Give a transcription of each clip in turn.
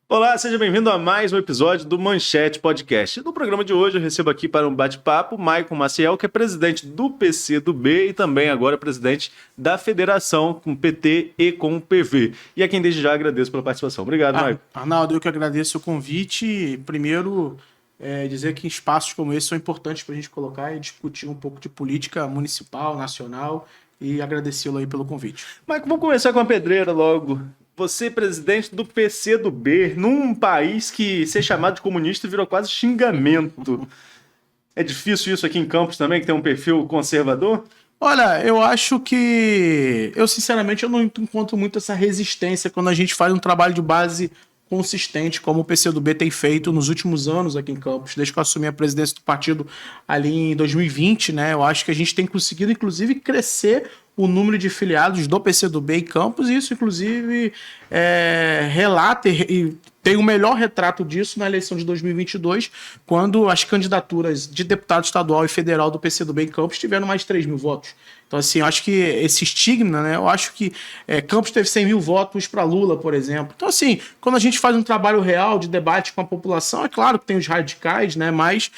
Olá, seja bem-vindo a mais um episódio do Manchete Podcast. No programa de hoje eu recebo aqui para um bate-papo Maicon Maciel, que é presidente do PCdoB e também agora presidente da federação com o PT e com o PV. E a quem desde já agradeço pela participação. Obrigado, Maicon. Arnaldo, eu que agradeço o convite. Primeiro, dizer que espaços como esse são importantes para a gente colocar e discutir um pouco de política municipal, nacional, e agradecê-lo aí pelo convite. Maicon, vamos começar com a pedreira logo. Você, presidente do PCdoB, num país que ser chamado de comunista virou quase xingamento. É difícil isso aqui em Campos também, que tem um perfil conservador? Olha, eu acho que... sinceramente, eu não encontro muito essa resistência quando a gente faz um trabalho de base consistente, como o PCdoB tem feito nos últimos anos aqui em Campos, desde que eu assumi a presidência do partido ali em 2020, né? Eu acho que a gente tem conseguido, inclusive, crescer o número de filiados do PCdoB em Campos, e isso, inclusive, relata e tem o melhor retrato disso na eleição de 2022, quando as candidaturas de deputado estadual e federal do PCdoB em Campos tiveram mais de 3 mil votos. Então, assim, eu acho que esse estigma, né? Eu acho que Campos teve 100 mil votos para Lula, por exemplo. Então, assim, quando a gente faz um trabalho real de debate com a população, é claro que tem os radicais, né? Mas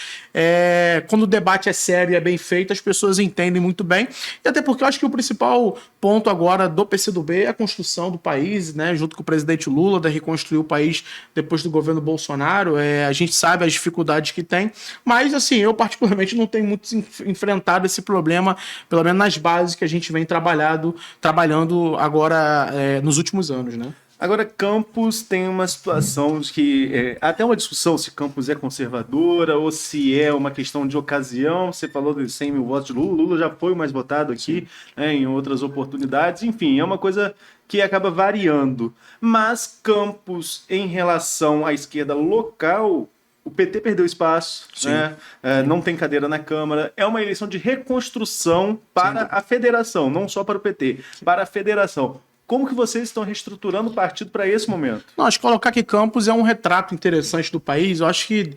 quando o debate é sério e é bem feito, as pessoas entendem muito bem. E até porque eu acho que o principal ponto agora do PCdoB é a construção do país, né? Junto com o presidente Lula, de reconstruir o país depois do governo Bolsonaro. A gente sabe as dificuldades que tem, mas, assim, eu particularmente não tenho muito enfrentado esse problema, pelo menos nas bases que a gente vem trabalhando agora nos últimos anos, né? Agora, Campos tem uma situação de que até uma discussão se Campos é conservadora ou se é uma questão de ocasião. Você falou de 100 mil votos de Lula. Lula já foi o mais votado aqui, né, em outras oportunidades. Enfim, é uma coisa que acaba variando. Mas Campos, em relação à esquerda local, o PT perdeu espaço, né? Não tem cadeira na Câmara. É uma eleição de reconstrução para a federação, não só para o PT, para a federação. Como que vocês estão reestruturando o partido para esse momento? Não, acho que colocar que Campos é um retrato interessante do país. Eu acho que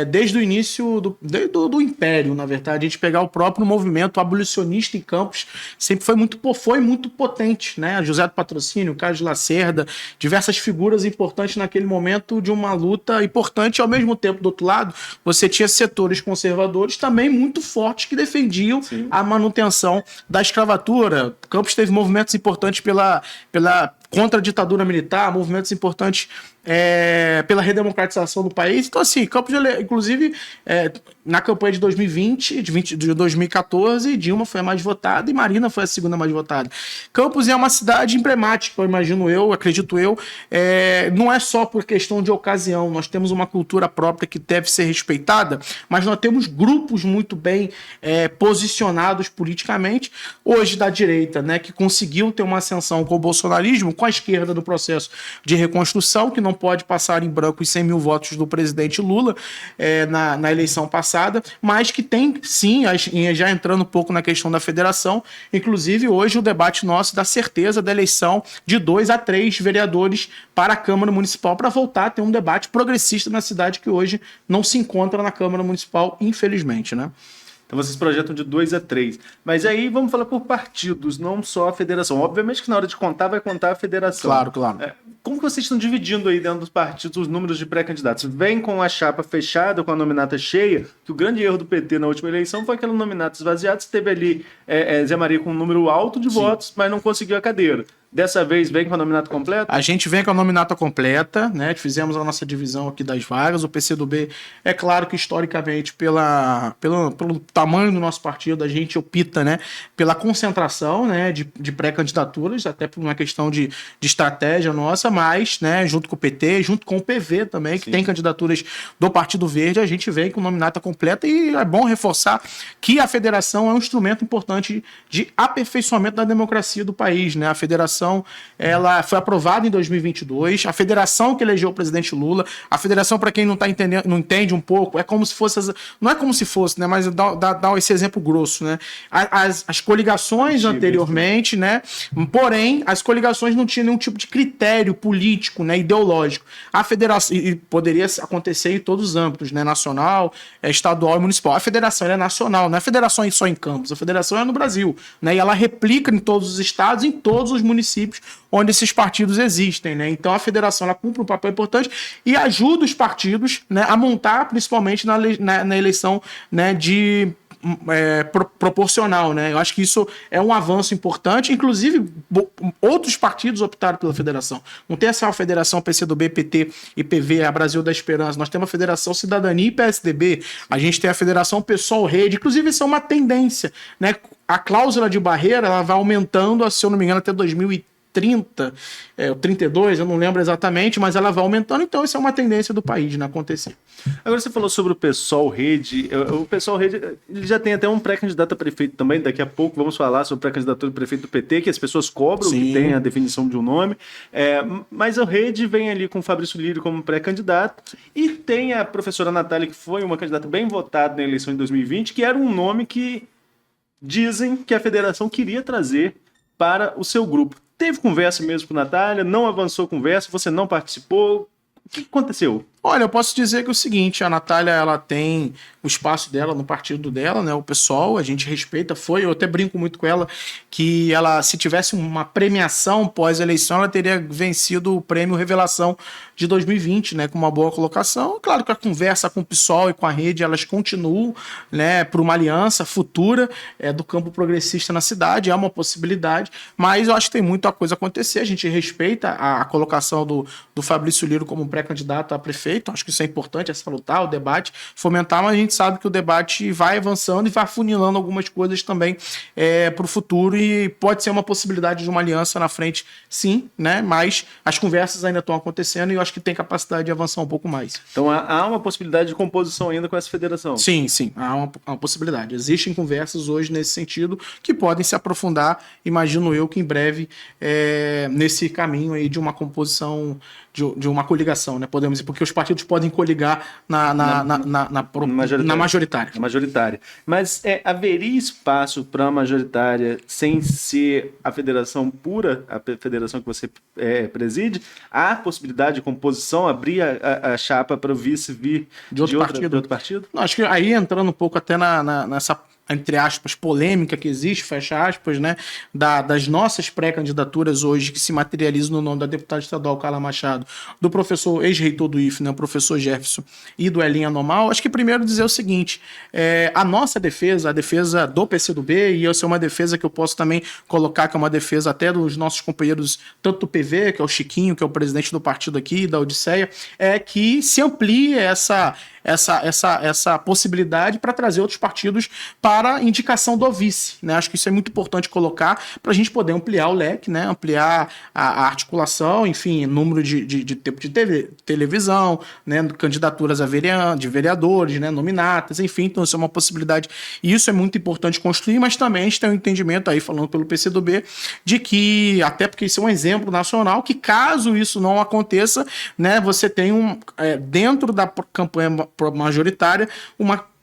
desde o início do Império, na verdade, a gente pegar o próprio movimento abolicionista em Campos sempre foi muito potente, né? José do Patrocínio, Carlos de Lacerda, diversas figuras importantes naquele momento de uma luta importante. Ao mesmo tempo, do outro lado, você tinha setores conservadores também muito fortes que defendiam a manutenção da escravatura. Campos teve movimentos importantes pela contra a ditadura militar, movimentos importantes pela redemocratização do país. Então, assim, Campos, inclusive, na campanha de 2020, de 2014, Dilma foi a mais votada e Marina foi a segunda mais votada. Campos é uma cidade emblemática, acredito eu, não é só por questão de ocasião. Nós temos uma cultura própria que deve ser respeitada, mas nós temos grupos muito bem posicionados politicamente, hoje da direita, né, que conseguiu ter uma ascensão com o bolsonarismo, com a esquerda no processo de reconstrução, que não pode passar em branco os 100 mil votos do presidente Lula na eleição passada, mas que tem, sim, já entrando um pouco na questão da federação, inclusive hoje o debate nosso dá certeza da eleição de 2 a 3 vereadores para a Câmara Municipal, para voltar a ter um debate progressista na cidade que hoje não se encontra na Câmara Municipal, infelizmente, né? Então vocês projetam de 2 a 3. Mas aí vamos falar por partidos, não só a federação. Obviamente que na hora de contar, vai contar a federação. Claro. Como que vocês estão dividindo aí dentro dos partidos os números de pré-candidatos? Vem com a chapa fechada, com a nominata cheia, que o grande erro do PT na última eleição foi aquela nominata esvaziada. Você teve ali Zé Maria com um número alto de votos, mas não conseguiu a cadeira. Dessa vez vem com a nominata completa? A gente vem com a nominata completa, né? Fizemos a nossa divisão aqui das vagas. O PCdoB, é claro que historicamente, pelo tamanho do nosso partido, a gente opta, né, pela concentração, né, de pré-candidaturas, até por uma questão de estratégia nossa, mas, né, junto com o PT, junto com o PV também, que tem candidaturas do Partido Verde, a gente vem com nominata completa, e é bom reforçar que a federação é um instrumento importante de aperfeiçoamento da democracia do país, né? A federação, ela foi aprovada em 2022, a federação que elegeu o presidente Lula, a federação, para quem não tá entendendo, não entende um pouco, é como se fosse, não é como se fosse, né, mas dá esse exemplo grosso, né? As coligações anteriormente, né? Porém, as coligações não tinham nenhum tipo de critério político, né, ideológico. A federação, e poderia acontecer em todos os âmbitos, né, nacional, estadual e municipal. A federação ela é nacional, não é federação só em Campos, a federação é no Brasil, né, e ela replica em todos os estados, em todos os municípios onde esses partidos existem, né? Então a federação ela cumpre um papel importante e ajuda os partidos, né, a montar, principalmente na eleição, né, de proporcional, né? Eu acho que isso é um avanço importante. Inclusive, outros partidos optaram pela federação. Não tem essa federação PCdoB, PT e PV, a Brasil da Esperança. Nós temos a Federação Cidadania e PSDB. A gente tem a Federação Pessoal Rede. Inclusive, isso é uma tendência, né? A cláusula de barreira ela vai aumentando, se eu não me engano, até 2030, ou 32, eu não lembro exatamente, mas ela vai aumentando, então isso é uma tendência do país, né, acontecer. Agora você falou sobre o PSOL Rede, o PSOL Rede ele já tem até um pré-candidato a prefeito também, daqui a pouco vamos falar sobre o pré-candidato do prefeito do PT, que as pessoas cobram, Sim. que tem a definição de um nome, mas a Rede vem ali com o Fabrício Lírio como pré-candidato, e tem a professora Natália, que foi uma candidata bem votada na eleição de 2020, que era um nome que dizem que a federação queria trazer para o seu grupo. Teve conversa mesmo com a Natália, não avançou a conversa, você não participou. O que aconteceu? Olha, eu posso dizer que é o seguinte, a Natália, ela tem o espaço dela no partido dela, né, o PSOL, a gente respeita, eu até brinco muito com ela, que ela, se tivesse uma premiação pós-eleição, ela teria vencido o prêmio Revelação de 2020, né, com uma boa colocação. Claro que a conversa com o PSOL e com a Rede, elas continuam, né, por uma aliança futura do campo progressista na cidade, é uma possibilidade, mas eu acho que tem muita coisa a acontecer, a gente respeita a colocação do Fabrício Lírio como pré-candidato a prefeito. Acho que isso é importante, é salutar o debate, fomentar, mas a gente sabe que o debate vai avançando e vai afunilando algumas coisas também para o futuro e pode ser uma possibilidade de uma aliança na frente, sim, né? Mas as conversas ainda estão acontecendo e eu acho que tem capacidade de avançar um pouco mais. Então há uma possibilidade de composição ainda com essa federação? Sim, há uma possibilidade. Existem conversas hoje nesse sentido que podem se aprofundar, imagino eu que em breve nesse caminho aí de uma composição, de uma coligação, né? Podemos dizer, porque os partidos podem coligar na majoritária. Na majoritária. Mas haveria espaço para a majoritária sem ser a federação pura, a federação que você preside? Há possibilidade de composição, abrir a chapa para o vice vir de outro partido? Não, acho que aí entrando um pouco até nessa, entre aspas, polêmica que existe, fecha aspas, né, das nossas pré-candidaturas hoje que se materializam no nome da deputada estadual Carla Machado, do professor ex-reitor do IFE, né, o professor Jefferson, e do Elinho Anomal. Acho que primeiro dizer o seguinte, a nossa defesa, a defesa do PCdoB, e essa é uma defesa que eu posso também colocar, que é uma defesa até dos nossos companheiros, tanto do PV, que é o Chiquinho, que é o presidente do partido aqui, da Odisseia, é que se amplie essa possibilidade para trazer outros partidos para indicação do vice, né? Acho que isso é muito importante colocar para a gente poder ampliar o leque, né? Ampliar a articulação, enfim, número de tempo de televisão, né? Candidaturas de vereadores, né? Nominatas, enfim, então isso é uma possibilidade e isso é muito importante construir, mas também a gente tem um entendimento aí, falando pelo PCdoB, de que, até porque isso é um exemplo nacional, que caso isso não aconteça, né? Você tem dentro da campanha majoritária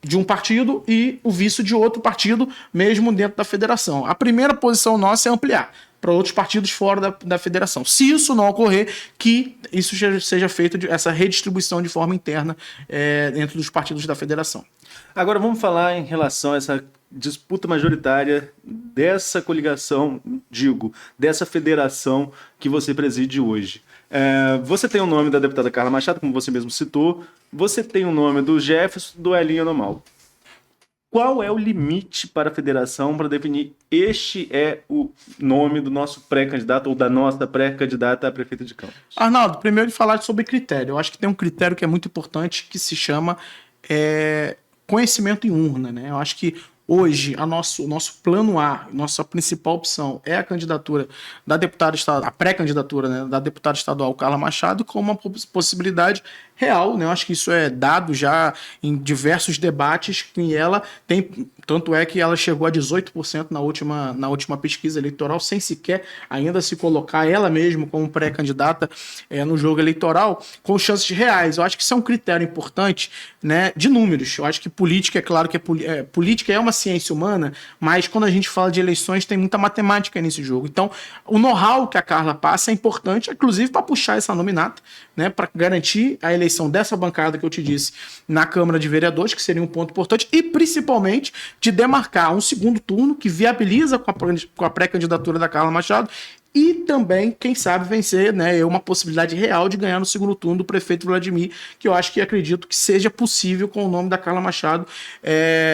de um partido e o vice de outro partido, mesmo dentro da federação. A primeira posição nossa é ampliar para outros partidos fora da federação. Se isso não ocorrer, que isso seja feito, essa redistribuição de forma interna dentro dos partidos da federação. Agora vamos falar em relação a essa disputa majoritária dessa coligação, dessa federação que você preside hoje. Você tem o nome da deputada Carla Machado, como você mesmo citou, você tem o nome do Jefferson, do Elinho Anomal. Qual é o limite para a federação para definir este é o nome do nosso pré-candidato ou da nossa pré-candidata a prefeita de Campos? Arnaldo, primeiro de falar sobre critério. Eu acho que tem um critério que é muito importante que se chama conhecimento em urna, né? Eu acho que hoje, o nosso plano A, nossa principal opção é a candidatura da deputada estadual, a pré-candidatura, né, da deputada estadual Carla Machado, com uma possibilidade real, né? Eu acho que isso é dado já em diversos debates que ela tem, tanto é que ela chegou a 18% na última pesquisa eleitoral, sem sequer ainda se colocar ela mesma como pré-candidata no jogo eleitoral, com chances reais. Eu acho que isso é um critério importante, né, de números. Eu acho que política, é claro que política é uma ciência humana, mas quando a gente fala de eleições tem muita matemática nesse jogo. Então, o know-how que a Carla passa é importante, inclusive para puxar essa nominata, né, para garantir a eleição dessa bancada que eu te disse na Câmara de Vereadores, que seria um ponto importante, e principalmente de demarcar um segundo turno que viabiliza com a pré-candidatura da Carla Machado e também, quem sabe, vencer, né, uma possibilidade real de ganhar no segundo turno do prefeito Vladimir, que eu acho que acredito que seja possível com o nome da Carla Machado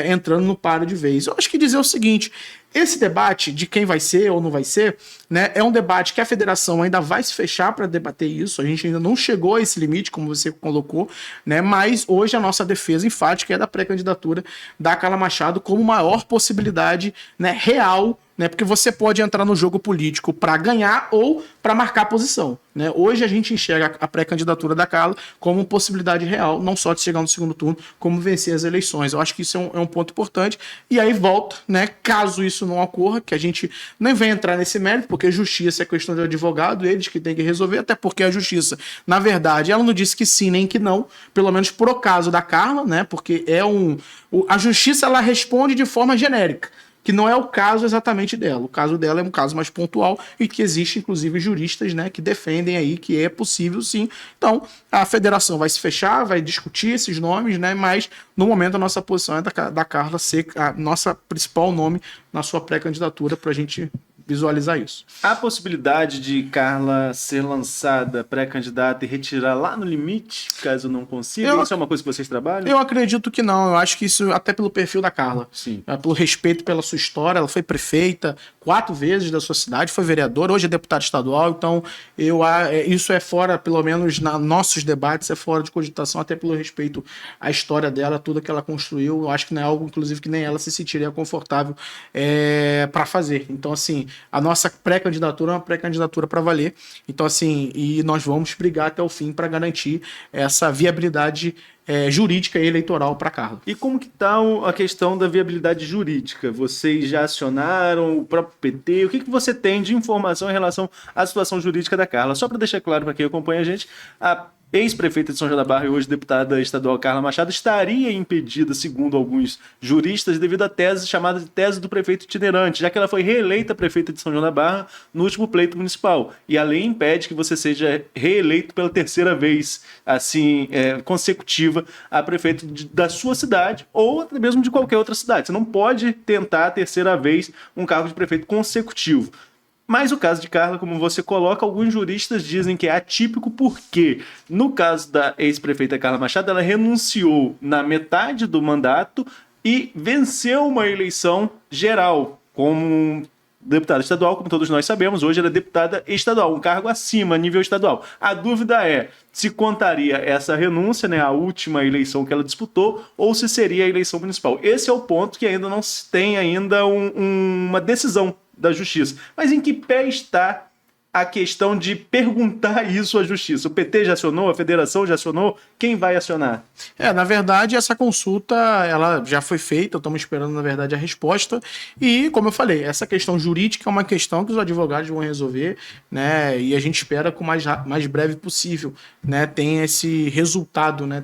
entrando no páreo de vez. Eu acho que dizer o seguinte, esse debate de quem vai ser ou não vai ser, né, é um debate que a federação ainda vai se fechar para debater isso. A gente ainda não chegou a esse limite, como você colocou, né, mas hoje a nossa defesa enfática é da pré-candidatura da Carla Machado como maior possibilidade, né, real, né, porque você pode entrar no jogo político para ganhar ou para marcar posição, né? Hoje a gente enxerga a pré-candidatura da Carla como possibilidade real, não só de chegar no segundo turno, como vencer as eleições. Eu acho que isso é um ponto importante. E aí volta, né? Caso isso não ocorra, que a gente nem vem entrar nesse mérito, porque justiça é questão de advogado, eles que têm que resolver, até porque a justiça, na verdade, ela não disse que sim nem que não, pelo menos por caso da Carla, né? Porque a justiça ela responde de forma genérica, que não é o caso exatamente dela. O caso dela é um caso mais pontual e que existe, inclusive, juristas, né, que defendem aí que é possível sim. Então, a federação vai se fechar, vai discutir esses nomes, né, mas no momento a nossa posição é da Carla ser a nossa principal nome na sua pré-candidatura para a gente visualizar isso. Há possibilidade de Carla ser lançada pré-candidata e retirar lá no limite, caso não consiga? Isso é uma coisa que vocês trabalham? Eu acredito que não. Eu acho que isso, até pelo perfil da Carla. Sim. Pelo respeito pela sua história, ela foi prefeita 4 vezes da sua cidade, foi vereadora, hoje é deputada estadual, então isso é fora, pelo menos nos nossos debates, é fora de cogitação, até pelo respeito à história dela, tudo que ela construiu. Eu acho que não é algo, inclusive, que nem ela se sentiria confortável para fazer. Então, assim, a nossa pré-candidatura é uma pré-candidatura para valer. Então, assim, e nós vamos brigar até o fim para garantir essa viabilidade jurídica e eleitoral para Carla. E como que está a questão da viabilidade jurídica? Vocês já acionaram o próprio PT? O que você tem de informação em relação à situação jurídica da Carla? Só para deixar claro para quem acompanha a gente, a ex-prefeita de São João da Barra e hoje deputada estadual Carla Machado estaria impedida, segundo alguns juristas, devido à tese chamada de tese do prefeito itinerante, já que ela foi reeleita prefeita de São João da Barra no último pleito municipal. E a lei impede que você seja reeleito pela terceira vez, assim, consecutiva, a prefeito da sua cidade ou até mesmo de qualquer outra cidade. Você não pode tentar a terceira vez um cargo de prefeito consecutivo. Mas o caso de Carla, como você coloca, alguns juristas dizem que é atípico porque, no caso da ex-prefeita Carla Machado, ela renunciou na metade do mandato e venceu uma eleição geral como deputada estadual, como todos nós sabemos. Hoje ela é deputada estadual, um cargo acima, nível estadual. A dúvida é se contaria essa renúncia, né, a última eleição que ela disputou, ou se seria a eleição municipal. Esse é o ponto que ainda não se tem ainda uma decisão da justiça. Mas em que pé está a questão de perguntar isso à justiça? O PT já acionou? A federação já acionou? Quem vai acionar? Na verdade, essa consulta ela já foi feita, estamos esperando, na verdade, a resposta. E, como eu falei, essa questão jurídica é uma questão que os advogados vão resolver, né? E a gente espera que o mais breve possível, né, tenha esse resultado, né?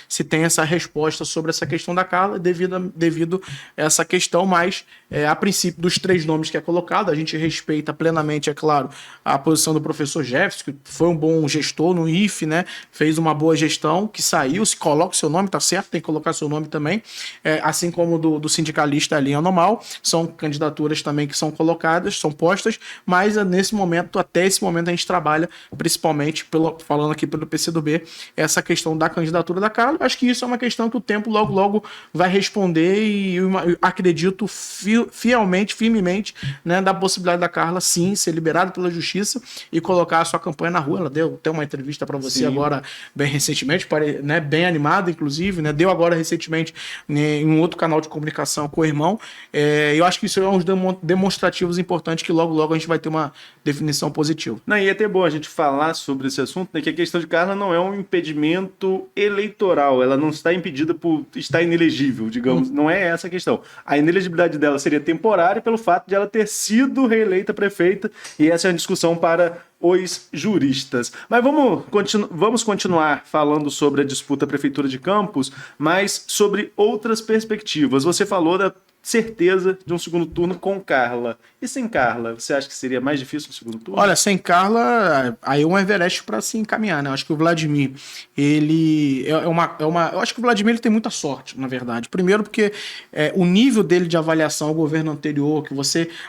Se tem essa resposta sobre essa questão da Carla, devido a essa questão, mas a princípio dos 3 nomes que é colocado, a gente respeita plenamente, é claro, a posição do professor Jefferson, que foi um bom gestor no IFE, né? Fez uma boa gestão, que saiu, se coloca o seu nome, tá certo, tem que colocar seu nome também, assim como do sindicalista ali anormal, são candidaturas também que são colocadas, são postas, mas até esse momento a gente trabalha, principalmente, falando aqui pelo PCdoB, essa questão da candidatura da Carla. Acho que isso é uma questão que o tempo logo vai responder e eu acredito firmemente, né, da possibilidade da Carla, sim, ser liberada pela justiça justiça e colocar a sua campanha na rua. Ela deu até uma entrevista para você agora, bem recentemente, né, bem animada, inclusive, né, deu agora recentemente em um outro canal de comunicação com o irmão. Eu acho que isso é uns demonstrativos importantes que logo a gente vai ter uma definição positiva. Não, e é até bom a gente falar sobre esse assunto, né, que a questão de Carla não é um impedimento eleitoral, ela não está impedida por estar inelegível, digamos, não é essa a questão. A inelegibilidade dela seria temporária pelo fato de ela ter sido reeleita prefeita, e essa é uma discussão para os juristas. Mas vamos continuar falando sobre a disputa Prefeitura de Campos, mas sobre outras perspectivas. Você falou da certeza de um segundo turno com Carla. E sem Carla, você acha que seria mais difícil no segundo turno? Olha, sem Carla, aí é um Everest para se encaminhar, né? Eu acho que o Vladimir, ele eu acho que o Vladimir ele tem muita sorte, na verdade. Primeiro porque o nível dele de avaliação ao governo anterior,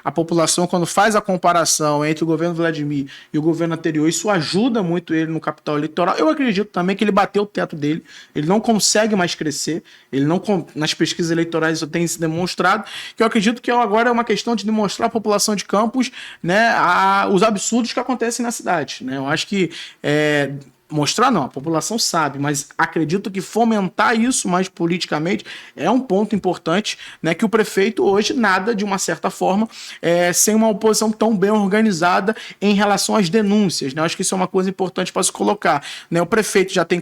a população, quando faz a comparação entre o governo Vladimir e o governo anterior, isso ajuda muito ele no capital eleitoral. Eu acredito também que ele bateu o teto dele, ele não consegue mais crescer, nas pesquisas eleitorais isso tem se demonstrado, que eu acredito que agora é uma questão de demonstrar à população de Campos, né, os absurdos que acontecem na cidade, né? Eu acho que mostrar não, a população sabe, mas acredito que fomentar isso mais politicamente é um ponto importante, né, que o prefeito hoje nada, de uma certa forma, sem uma oposição tão bem organizada em relação às denúncias, né? Eu acho que isso é uma coisa importante para se colocar, né? O prefeito já tem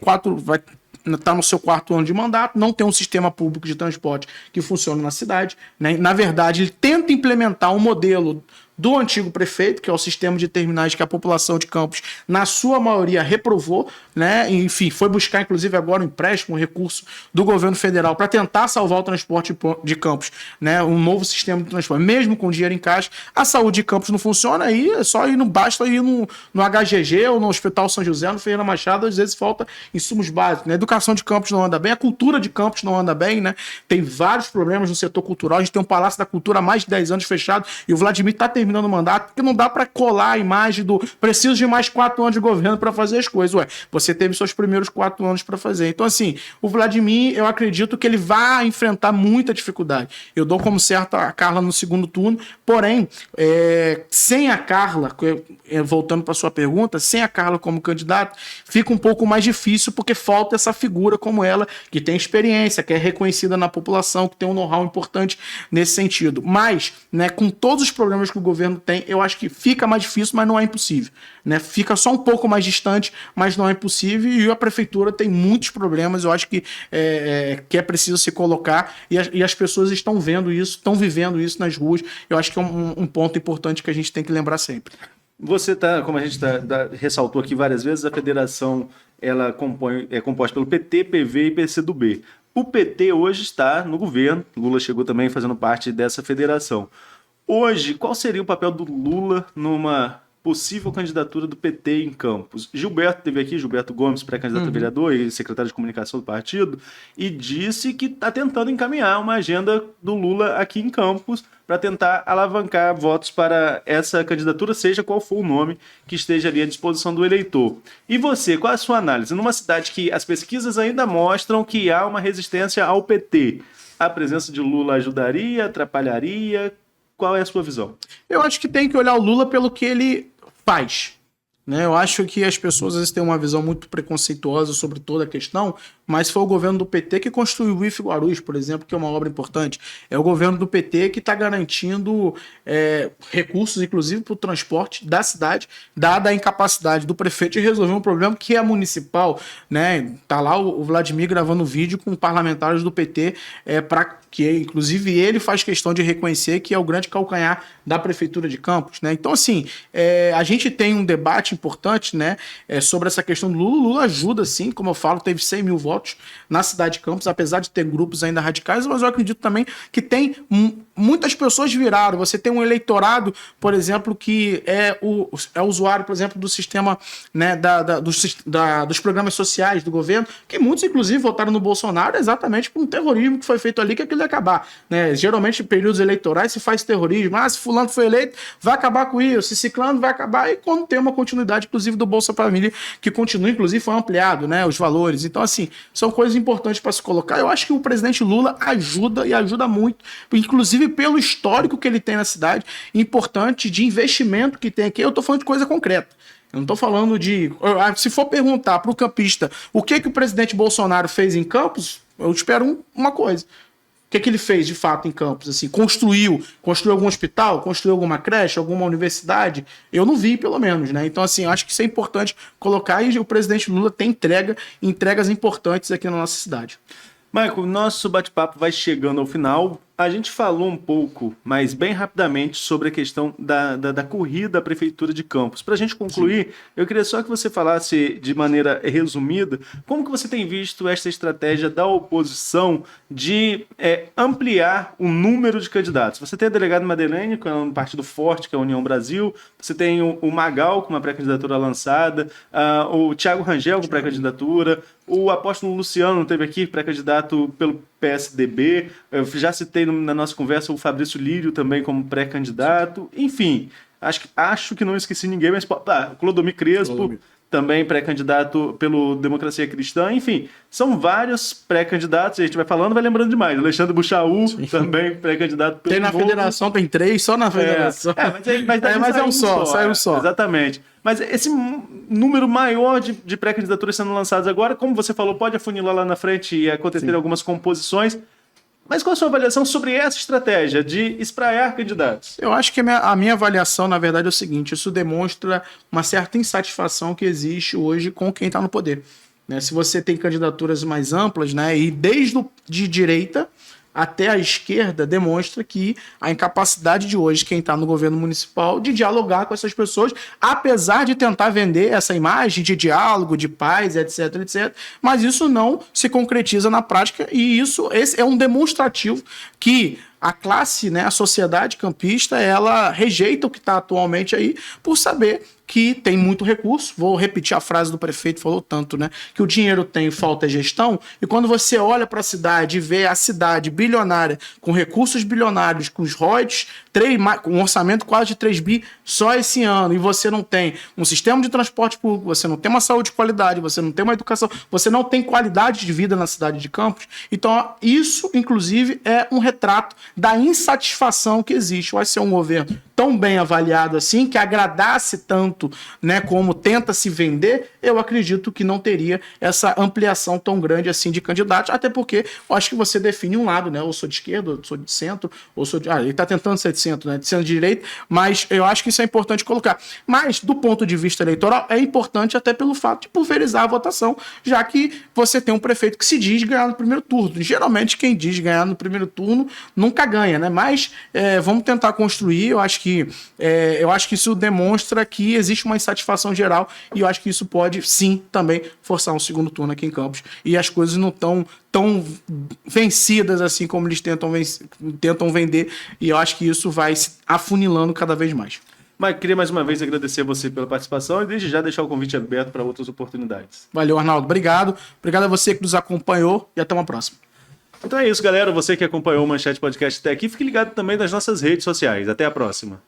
está no seu 4º ano de mandato, não tem um sistema público de transporte que funcione na cidade, né? Na verdade, ele tenta implementar um modelo do antigo prefeito, que é o sistema de terminais que a população de Campos, na sua maioria, reprovou, né? Enfim, foi buscar, inclusive, agora um empréstimo, um recurso do governo federal para tentar salvar o transporte de Campos, né? Um novo sistema de transporte, mesmo com dinheiro em caixa. A saúde de Campos não funciona, aí não basta ir no HGG ou no Hospital São José, no Ferreira Machado, às vezes falta insumos básicos, né? A educação de Campos não anda bem, a cultura de Campos não anda bem, né? Tem vários problemas no setor cultural, a gente tem um Palácio da Cultura há mais de 10 anos fechado e o Vladimir está terminando o mandato, porque não dá para colar a imagem do preciso de mais 4 anos de governo para fazer as coisas. Ué, você teve seus primeiros 4 anos para fazer. Então, assim, o Vladimir, eu acredito que ele vai enfrentar muita dificuldade. Eu dou como certo a Carla no segundo turno, porém, sem a Carla, voltando para sua pergunta, sem a Carla como candidato, fica um pouco mais difícil, porque falta essa figura como ela, que tem experiência, que é reconhecida na população, que tem um know-how importante nesse sentido. Mas, né, com todos os problemas que o governo tem, eu acho que fica mais difícil, mas não é impossível, né? Fica só um pouco mais distante, mas não é impossível, e a prefeitura tem muitos problemas, eu acho que é preciso se colocar, e as pessoas estão vendo isso, estão vivendo isso nas ruas. Eu acho que é um ponto importante que a gente tem que lembrar sempre. Você como a gente ressaltou aqui várias vezes, a federação ela é composta pelo PT, PV e PCdoB. O PT hoje está no governo, Lula chegou também fazendo parte dessa federação. Hoje, qual seria o papel do Lula numa possível candidatura do PT em Campos? Gilberto teve aqui, Gilberto Gomes, pré-candidato a vereador e secretário de comunicação do partido, e disse que está tentando encaminhar uma agenda do Lula aqui em Campos para tentar alavancar votos para essa candidatura, seja qual for o nome que esteja ali à disposição do eleitor. E você, qual é a sua análise? Numa cidade que as pesquisas ainda mostram que há uma resistência ao PT, a presença de Lula ajudaria, atrapalharia? Qual é a sua visão? Eu acho que tem que olhar o Lula pelo que ele faz, né? Eu acho que as pessoas às vezes têm uma visão muito preconceituosa sobre toda a questão, mas foi o governo do PT que construiu o IF Guarulhos, por exemplo, que é uma obra importante. É o governo do PT que está garantindo recursos, inclusive, para o transporte da cidade, dada a incapacidade do prefeito de resolver um problema que é municipal, né? Tá lá o Vladimir gravando vídeo com parlamentares do PT, para que, inclusive, ele faz questão de reconhecer que é o grande calcanhar da Prefeitura de Campos, né? Então, assim, a gente tem um debate importante, né, sobre essa questão do Lula. O Lula ajuda, sim, como eu falo, teve 100 mil votos na cidade de Campos, apesar de ter grupos ainda radicais, mas eu acredito também que tem muitas pessoas viraram. Você tem um eleitorado, por exemplo, que é usuário, por exemplo, do sistema, né, dos programas sociais do governo, que muitos, inclusive, votaram no Bolsonaro exatamente por um terrorismo que foi feito ali, que aquilo ia acabar, né? Geralmente, em períodos eleitorais, se faz terrorismo. Se fulano foi eleito, vai acabar com isso. Se ciclano, vai acabar. E quando tem uma continuidade, inclusive, do Bolsa Família, que continua, inclusive, foi ampliado, né, os valores. Então, assim, são coisas importantes para se colocar. Eu acho que o presidente Lula ajuda, e ajuda muito, inclusive inclusive pelo histórico que ele tem na cidade, importante de investimento que tem aqui. Eu tô falando de coisa concreta. Eu não tô falando de... Se for perguntar pro campista o que o presidente Bolsonaro fez em Campos, eu espero uma coisa. O que ele fez, de fato, em Campos? Assim, construiu algum hospital? Construiu alguma creche? Alguma universidade? Eu não vi, pelo menos, né? Então, assim, eu acho que isso é importante colocar e o presidente Lula tem entregas importantes aqui na nossa cidade. Michael, nosso bate-papo vai chegando ao final. A gente falou um pouco, mas bem rapidamente, sobre a questão da corrida à Prefeitura de Campos. Para a gente concluir, eu queria só que você falasse de maneira resumida como que você tem visto esta estratégia da oposição de ampliar o número de candidatos. Você tem a delegada Madeleine, que é um partido forte, que é a União Brasil. Você tem o Magal, com uma pré-candidatura lançada. O Thiago Rangel, com pré-candidatura. O apóstolo Luciano esteve aqui, pré-candidato pelo PSDB. Eu já citei na nossa conversa o Fabrício Lírio também como pré-candidato. Enfim, acho que não esqueci ninguém, mas Clodomir Crespo, também pré-candidato pelo Democracia Cristã. Enfim, são vários pré-candidatos. A gente vai falando, vai lembrando demais. Alexandre Buchaú, também pré-candidato pelo Tem na federação, tem 3, só na federação. Mas é um só, sai um só. Exatamente. Mas esse número maior de pré-candidaturas sendo lançadas agora, como você falou, pode afunilar lá na frente e acontecer algumas composições. Mas qual a sua avaliação sobre essa estratégia de espraiar candidatos? Eu acho que a minha avaliação, na verdade, é o seguinte: isso demonstra uma certa insatisfação que existe hoje com quem está no poder. Né? Se você tem candidaturas mais amplas, né, e de direita até a esquerda, demonstra que a incapacidade de hoje, quem está no governo municipal, de dialogar com essas pessoas, apesar de tentar vender essa imagem de diálogo, de paz, etc, etc, mas isso não se concretiza na prática e esse é um demonstrativo que a classe, né, a sociedade campista, ela rejeita o que está atualmente aí por saber que tem muito recurso. Vou repetir a frase do prefeito, falou tanto, né? Que o dinheiro tem, falta gestão. E quando você olha para a cidade e vê a cidade bilionária, com recursos bilionários, com os royalties, com um orçamento quase de 3 bi só esse ano, e você não tem um sistema de transporte público, você não tem uma saúde de qualidade, você não tem uma educação, você não tem qualidade de vida na cidade de Campos. Então, isso, inclusive, é um retrato da insatisfação que existe. Vai ser um governo tão bem avaliado assim, que agradasse tanto, né, como tenta se vender, eu acredito que não teria essa ampliação tão grande assim de candidatos, até porque eu acho que você define um lado, né, ou sou de esquerda, ou sou de centro, ou sou de... ele está tentando ser de centro, né, de centro-direita, mas eu acho que isso é importante colocar. Mas, do ponto de vista eleitoral, é importante até pelo fato de pulverizar a votação, já que você tem um prefeito que se diz ganhar no primeiro turno. Geralmente, quem diz ganhar no primeiro turno nunca ganha, né, mas vamos tentar construir. Eu acho que isso demonstra que existe uma insatisfação geral e eu acho que isso pode, sim, também forçar um segundo turno aqui em Campos. E as coisas não estão tão vencidas assim como eles tentam vender, e eu acho que isso vai se afunilando cada vez mais. Mike, queria mais uma vez agradecer a você pela participação e desde já deixar o convite aberto para outras oportunidades. Valeu, Arnaldo. Obrigado. Obrigado a você que nos acompanhou e até uma próxima. Então é isso, galera. Você que acompanhou o Manchete Podcast até aqui, fique ligado também nas nossas redes sociais. Até a próxima.